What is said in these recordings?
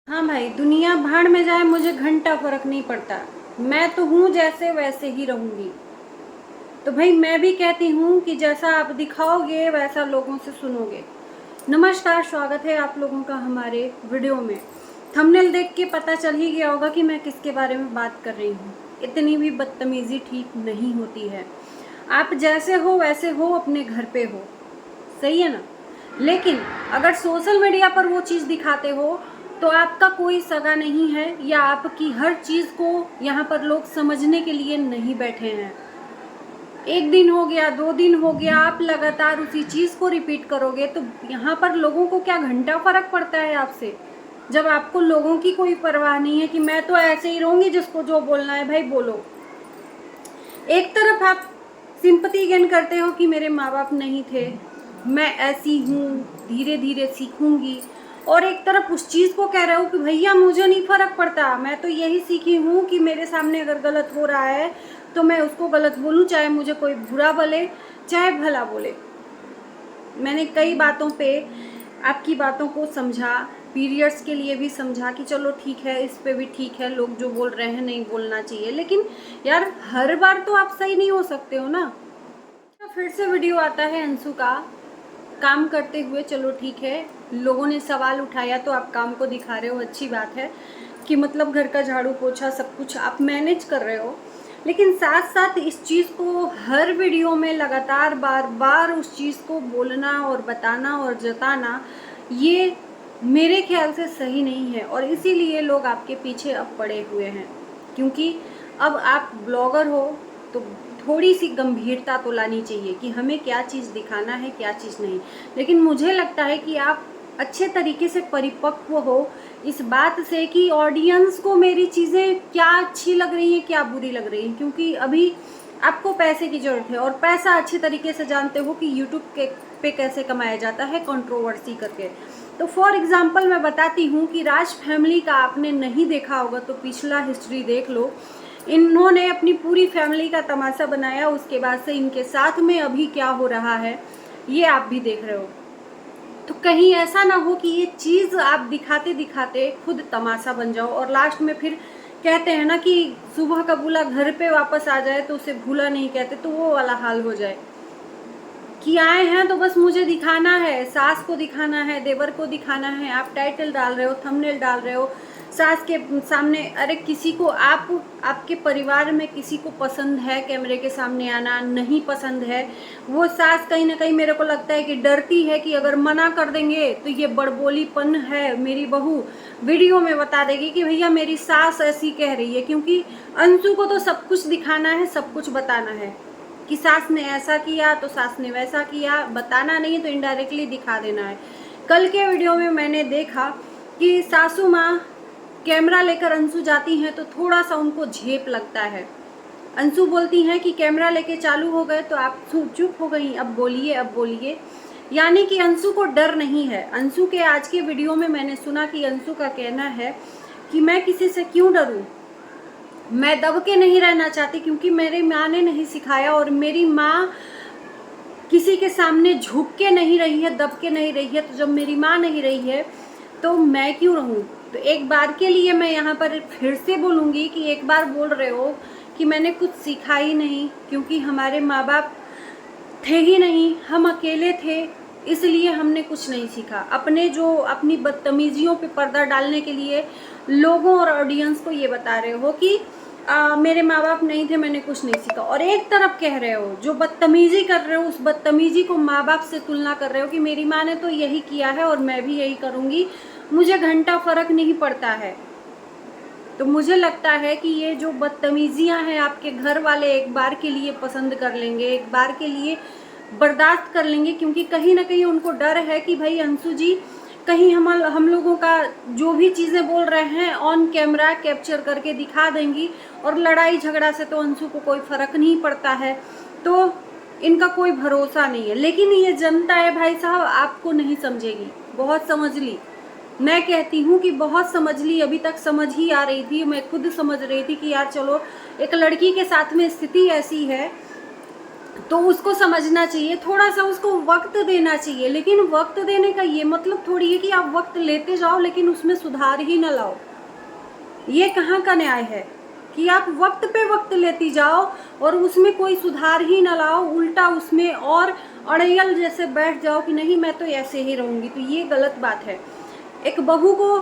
हाँ भाई, दुनिया भाड़ में जाए मुझे घंटा फर्क नहीं पड़ता। मैं तो हूँ जैसे वैसे ही रहूंगी। तो भाई मैं भी कहती हूँ कि जैसा आप दिखाओगे वैसा लोगों से सुनोगे। नमस्कार, स्वागत है आप लोगों का हमारे वीडियो में। थंबनेल देख के पता चल ही गया होगा कि मैं किसके बारे में बात कर रही हूँ। इतनी भी बदतमीजी ठीक नहीं होती है। आप जैसे हो वैसे हो, अपने घर पे हो, सही है ना। लेकिन अगर सोशल मीडिया पर वो चीज़ दिखाते हो तो आपका कोई सगा नहीं है, या आपकी हर चीज़ को यहाँ पर लोग समझने के लिए नहीं बैठे हैं। एक दिन हो गया, 2 दिन हो गया, आप लगातार उसी चीज़ को रिपीट करोगे तो यहाँ पर लोगों को क्या घंटा फर्क पड़ता है आपसे, जब आपको लोगों की कोई परवाह नहीं है कि मैं तो ऐसे ही रहूंगी, जिसको जो बोलना है भाई बोलो। एक तरफ आप सिंपैथी गेन करते हो कि मेरे माँ बाप नहीं थे, मैं ऐसी हूँ, धीरे धीरे सीखूंगी, और एक तरफ उस चीज़ को कह रहे हो कि भैया मुझे नहीं फर्क पड़ता, मैं तो यही सीखी हूँ कि मेरे सामने अगर गलत हो रहा है तो मैं उसको गलत बोलूँ, चाहे मुझे कोई बुरा बोले चाहे भला बोले। मैंने कई बातों पे आपकी बातों को समझा, पीरियड्स के लिए भी समझा कि चलो ठीक है, इस पे भी ठीक है, लोग जो बोल रहे हैं नहीं बोलना चाहिए, लेकिन यार हर बार तो आप सही नहीं हो सकते हो ना। फिर से वीडियो आता है अंशु का काम करते हुए। चलो ठीक है, लोगों ने सवाल उठाया तो आप काम को दिखा रहे हो, अच्छी बात है कि मतलब घर का झाड़ू पोछा सब कुछ आप मैनेज कर रहे हो। लेकिन साथ साथ इस चीज़ को हर वीडियो में लगातार बार बार उस चीज़ को बोलना और बताना और जताना, ये मेरे ख्याल से सही नहीं है, और इसीलिए लोग आपके पीछे अब पड़े हुए हैं। क्योंकि अब आप ब्लॉगर हो तो थोड़ी सी गंभीरता तो लानी चाहिए कि हमें क्या चीज़ दिखाना है क्या चीज़ नहीं। लेकिन मुझे लगता है कि आप अच्छे तरीके से परिपक्व हो इस बात से कि ऑडियंस को मेरी चीज़ें क्या अच्छी लग रही हैं क्या बुरी लग रही हैं, क्योंकि अभी आपको पैसे की ज़रूरत है और पैसा अच्छे तरीके से जानते हो कि यूट्यूब पे कैसे कमाया जाता है, कंट्रोवर्सी करके। तो फॉर एग्जांपल मैं बताती हूँ कि राज फैमिली का आपने नहीं देखा होगा तो पिछला हिस्ट्री देख लो। इन्होंने अपनी पूरी फैमिली का तमाशा बनाया, उसके बाद से इनके साथ में अभी क्या हो रहा है ये आप भी देख रहे हो। तो कहीं ऐसा ना हो कि ये चीज़ आप दिखाते दिखाते खुद तमाशा बन जाओ और लास्ट में फिर कहते हैं ना कि सुबह का बुला घर पे वापस आ जाए तो उसे भूला नहीं कहते, तो वो वाला हाल हो जाए कि आए हैं तो बस मुझे दिखाना है, सास को दिखाना है, देवर को दिखाना है। आप टाइटल डाल रहे हो, थंबनेल डाल रहे हो सास के सामने। अरे किसी को आपके परिवार में किसी को पसंद है कैमरे के सामने आना, नहीं पसंद है, वो सास कहीं ना कहीं मेरे को लगता है कि डरती है कि अगर मना कर देंगे तो ये बड़बोलीपन है, मेरी बहू वीडियो में बता देगी कि भैया मेरी सास ऐसी कह रही है। क्योंकि अंशु को तो सब कुछ दिखाना है, सब कुछ बताना है कि सास ने ऐसा किया तो सास ने वैसा किया, बताना नहीं तो इनडायरेक्टली दिखा देना है। कल के वीडियो में मैंने देखा कि सासू माँ कैमरा लेकर अंशु जाती हैं तो थोड़ा सा उनको झेप लगता है। अंशु बोलती हैं कि कैमरा लेके चालू हो गए तो आप चुप हो गई, अब बोलिए अब बोलिए। यानी कि अंशु को डर नहीं है। अंशु के आज के वीडियो में मैंने सुना कि अंशु का कहना है कि मैं किसी से क्यों डरूं, मैं दब के नहीं रहना चाहती क्योंकि मेरी माँ ने नहीं सिखाया, और मेरी माँ किसी के सामने झुक के नहीं रही है, दब के नहीं रही है। तो जब मेरी माँ नहीं रही है तो मैं क्यों रहूं। तो एक बार के लिए मैं यहाँ पर फिर से बोलूँगी कि एक बार बोल रहे हो कि मैंने कुछ सीखा ही नहीं, क्योंकि हमारे माँ बाप थे ही नहीं, हम अकेले थे, इसलिए हमने कुछ नहीं सीखा। अपनी बदतमीजियों पे पर्दा डालने के लिए लोगों और ऑडियंस को ये बता रहे हो कि मेरे माँ बाप नहीं थे, मैंने कुछ नहीं सीखा। और एक तरफ कह रहे हो जो बदतमीजी कर रहे हो, उस बदतमीजी को माँ बाप से तुलना कर रहे हो कि मेरी माँ ने तो यही किया है और मैं भी यही करूँगी, मुझे घंटा फर्क नहीं पड़ता है। तो मुझे लगता है कि ये जो बदतमीजियां हैं आपके घर वाले एक बार के लिए पसंद कर लेंगे, एक बार के लिए बर्दाश्त कर लेंगे, क्योंकि कहीं ना कहीं उनको डर है कि भाई अंशु जी कहीं हम लोगों का जो भी चीज़ें बोल रहे हैं ऑन कैमरा कैप्चर करके दिखा देंगी, और लड़ाई झगड़ा से तो अंशु को कोई फ़र्क नहीं पड़ता है, तो इनका कोई भरोसा नहीं है। लेकिन ये जनता है भाई साहब, आपको नहीं समझेगी, बहुत समझ ली। मैं कहती हूँ कि बहुत समझ ली, अभी तक समझ ही आ रही थी, मैं खुद समझ रही थी कि यार चलो एक लड़की के साथ में स्थिति ऐसी है तो उसको समझना चाहिए, थोड़ा सा उसको वक्त देना चाहिए। लेकिन वक्त देने का ये मतलब थोड़ी है कि आप वक्त लेते जाओ लेकिन उसमें सुधार ही ना लाओ। ये कहाँ का न्याय है कि आप वक्त पे वक्त लेती जाओ और उसमें कोई सुधार ही ना लाओ, उल्टा उसमें और अड़ियल जैसे बैठ जाओ कि नहीं मैं तो ऐसे ही रहूंगी। तो ये गलत बात है। एक बहू को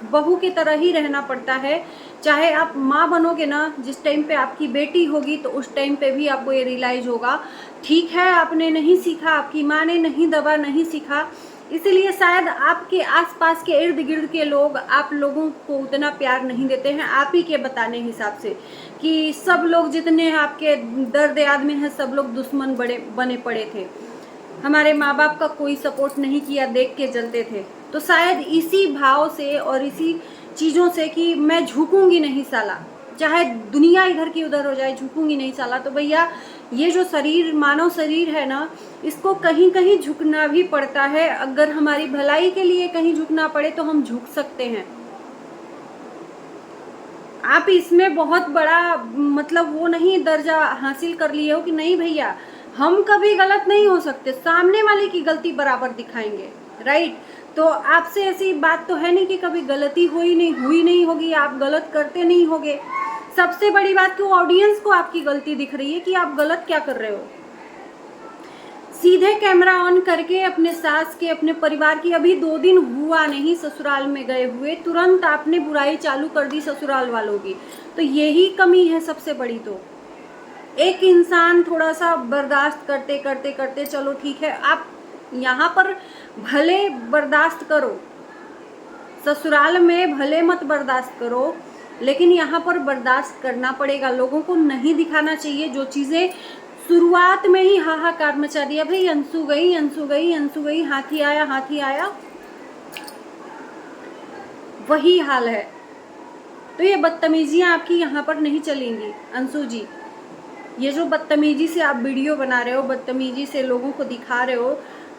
बहू की तरह ही रहना पड़ता है। चाहे आप माँ बनोगे ना, जिस टाइम पे आपकी बेटी होगी तो उस टाइम पे भी आपको ये रियलाइज होगा, ठीक है आपने नहीं सीखा, आपकी माँ ने नहीं दबा, नहीं सीखा, इसीलिए शायद आपके आसपास के इर्द गिर्द के लोग आप लोगों को उतना प्यार नहीं देते हैं। आप ही के बताने हिसाब से कि सब लोग जितने आपके दर्द याद में हैं सब लोग दुश्मन बने पड़े थे, हमारे माँ बाप का कोई सपोर्ट नहीं किया, देख के जलते थे। तो शायद इसी भाव से और इसी चीज़ों से कि मैं झुकूंगी नहीं साला, चाहे दुनिया इधर की उधर हो जाए, झुकूंगी नहीं साला। तो भैया ये जो शरीर, मानव शरीर है ना, इसको कहीं कहीं झुकना भी पड़ता है। अगर हमारी भलाई के लिए कहीं झुकना पड़े तो हम झुक सकते हैं। आप इसमें बहुत बड़ा मतलब वो नहीं दर्जा हासिल कर लिए हो कि नहीं भैया हम कभी गलत नहीं हो सकते, सामने वाले की गलती बराबर दिखाएंगे, राइट। तो आपसे ऐसी बात तो है नहीं कि कभी गलती हुई नहीं होगी, आप गलत करते नहीं होगे। सबसे बड़ी बात तो ऑडियंस को आपकी गलती दिख रही है कि आप गलत क्या कर रहे हो। सीधे कैमरा ऑन करके अपने सास के, अपने परिवार की, अभी 2 दिन हुआ नहीं ससुराल में गए हुए, तुरंत आपने बुराई चालू कर दी ससुराल वालों की। तो यही कमी है सबसे बड़ी। तो एक इंसान थोड़ा सा बर्दाश्त करते करते करते, चलो ठीक है, आप यहाँ पर भले बर्दाश्त करो, ससुराल में भले मत बर्दाश्त करो, लेकिन यहाँ पर बर्दाश्त करना पड़ेगा। लोगों को नहीं दिखाना चाहिए जो चीज़ें शुरुआत में ही हाहाकार मचा दिया, भाई अंशु गई, अंशु गई, अंशु गई, हाथी आया, हाथी आया, वही हाल है। तो ये बदतमीजियाँ आपकी यहाँ पर नहीं चलेंगी अंशु जी। ये जो बदतमीजी से आप वीडियो बना रहे हो, बदतमीजी से लोगों को दिखा रहे हो,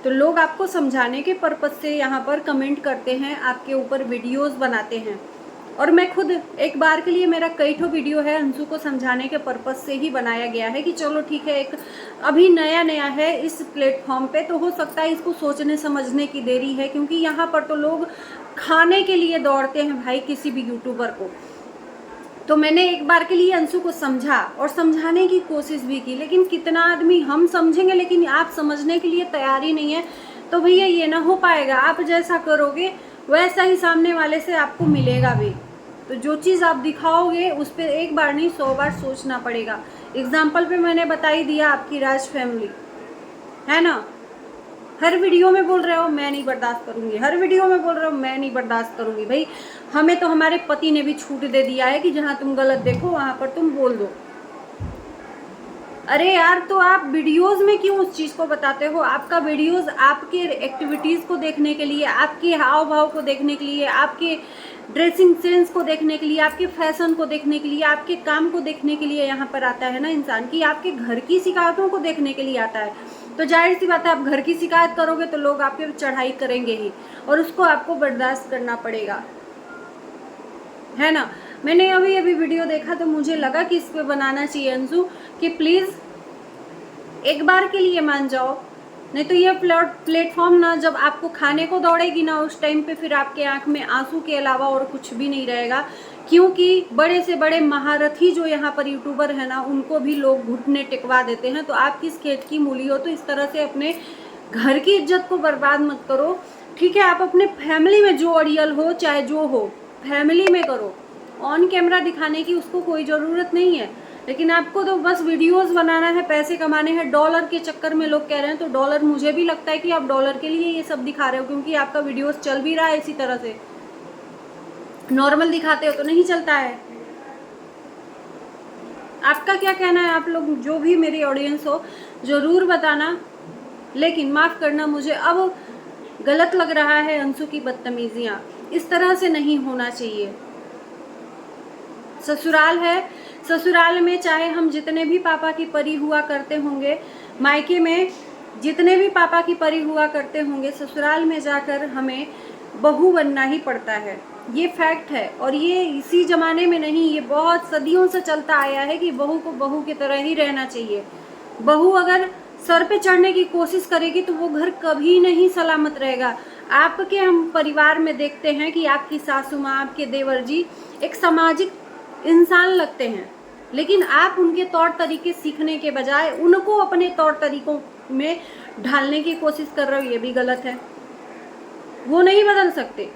तो लोग आपको समझाने के पर्पज से यहाँ पर कमेंट करते हैं, आपके ऊपर वीडियोस बनाते हैं। और मैं खुद एक बार के लिए, मेरा कई ठो वीडियो है अंशु को समझाने के पर्पज से ही बनाया गया है कि चलो ठीक है, एक अभी नया नया है इस प्लेटफॉर्म पे, तो हो सकता है इसको सोचने समझने की देरी है, क्योंकि यहाँ पर तो लोग खाने के लिए दौड़ते हैं भाई किसी भी यूट्यूबर को। तो मैंने एक बार के लिए अंशु को समझा और समझाने की कोशिश भी की, लेकिन कितना आदमी हम समझेंगे लेकिन आप समझने के लिए तैयार ही नहीं है। तो भैया ये ना हो पाएगा, आप जैसा करोगे वैसा ही सामने वाले से आपको मिलेगा भी। तो जो चीज़ आप दिखाओगे उस पर एक बार नहीं 100 बार सोचना पड़ेगा। एग्जाम्पल पे मैंने बता ही दिया, आपकी राज फैमिली है ना, हर वीडियो में बोल रहे हो मैं नहीं बर्दाश्त करूंगी, हर वीडियो में बोल रहे हो मैं नहीं बर्दाश्त करूंगी। भाई हमें तो हमारे पति ने भी छूट दे दिया है कि जहां तुम गलत देखो वहां पर तुम बोल दो। अरे यार, तो आप वीडियोस में क्यों उस चीज़ को बताते हो? आपका वीडियोस आपके एक्टिविटीज़ को देखने के लिए, आपके हाव भाव को देखने के लिए, आपके ड्रेसिंग सेंस को देखने के लिए, आपके फैशन को देखने के लिए, आपके काम को देखने के लिए यहाँ पर आता है ना इंसान, की आपके घर की शिकायतों को देखने के लिए आता है। तो जाहिर सी बात है, आप घर की शिकायत करोगे तो लोग आपके चढ़ाई करेंगे ही, और उसको आपको बर्दाश्त करना पड़ेगा, है ना। मैंने अभी वीडियो देखा तो मुझे लगा कि इस पे बनाना चाहिए अंशु, कि प्लीज़ एक बार के लिए मान जाओ, नहीं तो ये प्लेटफॉर्म ना जब आपको खाने को दौड़ेगी ना, उस टाइम पे फिर आपके आंख में आंसू के अलावा और कुछ भी नहीं रहेगा। क्योंकि बड़े से बड़े महारथी जो यहाँ पर यूट्यूबर है ना, उनको भी लोग घुटने टिकवा देते हैं। तो आप किस खेत की मूली हो? तो इस तरह से अपने घर की इज्जत को बर्बाद मत करो, ठीक है। आप अपने फैमिली में जो अड़ियल हो, चाहे जो हो, फैमिली में करो। ऑन कैमरा दिखाने की उसको कोई ज़रूरत नहीं है, लेकिन आपको तो बस वीडियोस बनाना है, पैसे कमाने हैं। डॉलर के चक्कर में लोग कह रहे हैं, तो डॉलर, मुझे भी लगता है कि आप डॉलर के लिए ये सब दिखा रहे हो, क्योंकि आपका वीडियोस चल भी रहा है इसी तरह से। नॉर्मल दिखाते हो तो नहीं चलता है। आपका क्या कहना है? आप लोग जो भी मेरी ऑडियंस हो ज़रूर बताना, लेकिन माफ़ करना, मुझे अब गलत लग रहा है अंशु की बदतमीजियाँ। इस तरह से नहीं होना चाहिए। ससुराल है, ससुराल में चाहे हम जितने भी पापा की परी हुआ करते होंगे, मायके में जितने भी पापा की परी हुआ करते होंगे, ससुराल में जाकर हमें बहू बनना ही पड़ता है। ये फैक्ट है, और ये इसी ज़माने में नहीं, ये बहुत सदियों से चलता आया है कि बहू को बहू की तरह ही रहना चाहिए। बहू अगर सर पे चढ़ने की कोशिश करेगी तो वो घर कभी नहीं सलामत रहेगा। आपके हम परिवार में देखते हैं कि आपकी सासू माँ, आपके देवर जी एक सामाजिक इंसान लगते हैं, लेकिन आप उनके तौर तरीके सीखने के बजाय उनको अपने तौर तरीकों में ढालने की कोशिश कर रहे हो, ये भी गलत है। वो नहीं बदल सकते,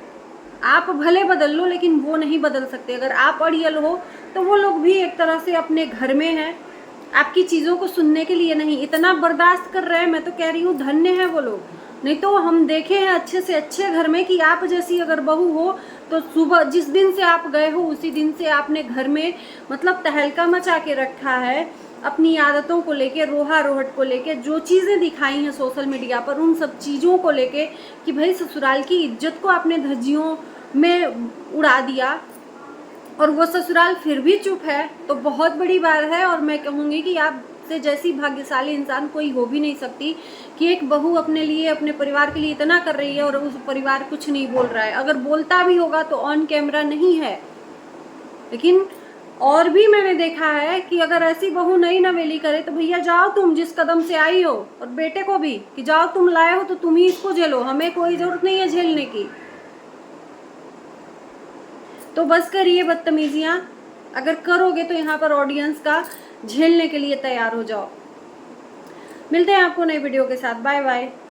आप भले बदल लो लेकिन वो नहीं बदल सकते। अगर आप अड़ियल हो तो वो लोग भी एक तरह से अपने घर में हैं, आपकी चीज़ों को सुनने के लिए नहीं। इतना बर्दाश्त कर रहे हैं, मैं तो कह रही हूँ धन्य है वो लोग। नहीं तो हम देखे हैं अच्छे से अच्छे घर में कि आप जैसी अगर बहू हो तो सुबह जिस दिन से आप गए हो उसी दिन से आपने घर में मतलब तहलका मचा के रखा है, अपनी आदतों को लेके, रोहा रोहट को लेके, जो चीज़ें दिखाई हैं सोशल मीडिया पर उन सब चीज़ों को लेके कि भाई ससुराल की इज्जत को आपने धज्जियों में उड़ा दिया और वो ससुराल फिर भी चुप है, तो बहुत बड़ी बात है। और मैं कहूँगी कि आपसे जैसी भाग्यशाली इंसान कोई हो भी नहीं सकती कि एक बहू अपने लिए, अपने परिवार के लिए इतना कर रही है और उस परिवार कुछ नहीं बोल रहा है। अगर बोलता भी होगा तो ऑन कैमरा नहीं है। लेकिन और भी मैंने देखा है कि अगर ऐसी बहू नई नवेली करे तो भैया जाओ तुम जिस कदम से आई हो, और बेटे को भी कि जाओ तुम लाए हो तो तुम ही इसको झेलो, हमें कोई जरूरत नहीं है झेलने की। तो बस करिए बदतमीजियां, अगर करोगे तो यहाँ पर ऑडियंस का झेलने के लिए तैयार हो जाओ। मिलते हैं आपको नई वीडियो के साथ, बाय बाय।